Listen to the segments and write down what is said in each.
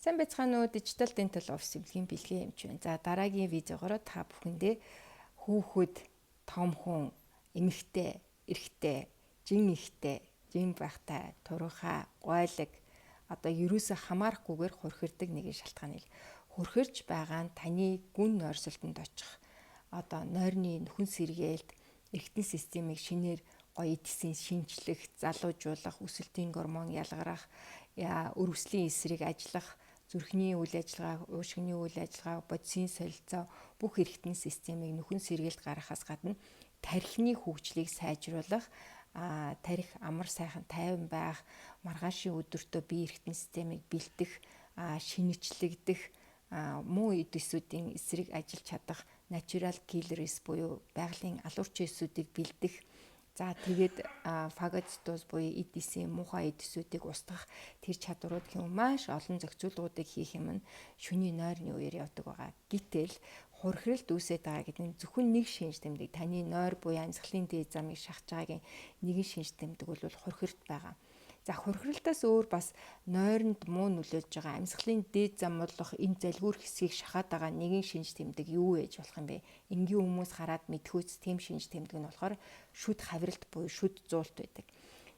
Сайн байцгаана уу, Digital Dental Office эвлэгийн бэлгийн эмч байна. За дараагийн видеогоор та бүхэндээ хүүхэд, том хүн, эмэгтэй, эрэгтэй, жин ихтэй, жин багтай, турхаа, гойлог одоо ерөөсө хамаарахгүйгээр хурхирдаг нэгэн шалтгааныг хурхирж байгаа нь таны гүн нойрсолтонд очих одоо нойрны нөхөн сэргээлт, эргэтэн системийг шинээр гоё эдсийн шинжлэх, залуужуулах, өсөлтийн гормон ялгарах, өрөвслийн эсрэг ажиллах, зүрхний үйл ажиллагаа, уушгины үйл ажиллагаа, бодисын солилцоо бүх эргэтэн системийг нөхөн сэргээлт гаргахаас гадна тархины хөгжлийг сайжруулах, тарих амар сайхан тайван байх, маргаашийн өдөртөө бие эргэтэн системийг бэлдэх, шинэчлэгдэх, муу эд эсүүдийн эсрэг ажиллаж чадах natural killers буюу байгалийн алуурчин эсүүдийг бэлдэх. За тэгээд фагоцитоз буюу эд эсийн муухай эд эсүүдийг устгах тэр чадварууд хэм маш олон зохицуулгуудыг хийх юм нь шөнийн нойрны үеэр явдаг байгаа. Гэтэл хурхиралт үүсээд байгаа гэдэг нь зөвхөн нэг шинж тэмдэг таны нойр буюу амьсгалын дээд замыг шахаж байгаагийн нэгэн шинж тэмдэг бол хурхиралт байгаа. За хурхиралтаас өөр бас нойронд муу нөлөөлж байгаа амьсгалын дээд зам болох энэ залгуур хэсгийг шахаад байгаа нэгэн шинж тэмдэг юу ээж болох юм бэ? Энгийн хүмүүс хараад мэдхүйц тийм шинж тэмдэг нь болохоор шүд хавиралт буюу шүд зуулт байдаг.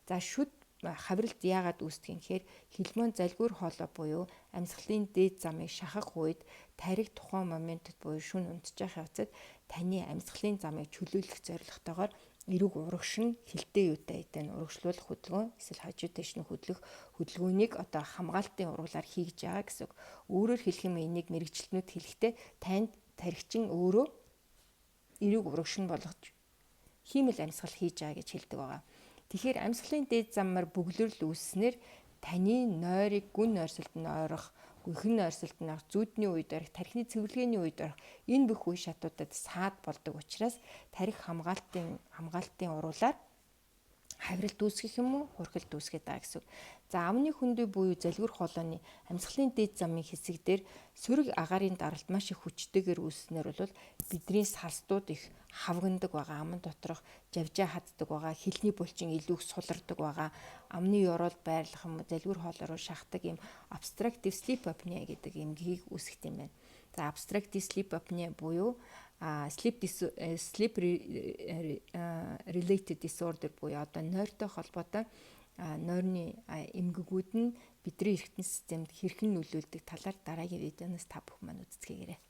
За шүд хавиралт яагаад үүсдэг юм гэхээр хилмон залгуур хоолой буюу амьсгалын дээд замыг шахах үед тариг тухайн моментод буюу шүн унтчих явцад таны амьсгалын замыг чөлөөлөх зорилготойгоор эрүүг урагшин хилтэй юутай эдэн урагшлуулах хөдөлгөөн эсвэл хажуу дэш нь хөдөлгөөнийг одоо хамгаалтын урагуулаар хийж байгаа гэсэн. Өөрөөр хэлэх юм энийг мэрэгчлэнүүд хэлэхдээ танд тархичин өөрөө эрүүг урагшин болгож хиймэл амьсгал хийж байгаа гэж хэлдэг байгаа. Тэгэхээр амьсгалын дээд замаар бөглөрл үүснээр таны нойрыг гүн нойрсолтод ойрох, гүхэн нойрсолтод орох, зүүдний үед орох, тархины цэвэрлэгээний үед орох энэ бүх үе шатуудад саад болдог учраас тарих хамгаалтын уруулаар хавиралт үүсгэх юм уу, хурхилт үүсгэх байгаа гэсэн. За амны хүндий буюу залгуур хоолойны амьсгалын дээд замын хэсэг дээр сөрөг агаарын даралт маш их хүчтэйгээр үүснээр бол бидний салстууд их хавгандаг байгаа, аман доторх живжаа хаддаг байгаа, хилний булчин илүү их сулардаг байгаа, амны ёроол байрлах юм залгуур хоолой руу шахдаг юм obstructive sleep apnea гэдэг эмгэгийг үүсгэх юм байна. За obstructive sleep apnea буюу sleep related disorder буюу одоо нойртой холбоотой нойрны эмгэгүүд нь бидний эргэтэн системд хэрхэн нөлөөлдөг талаар дараагийн видеоноос та бүхэн маань үздэцгээгээрэй.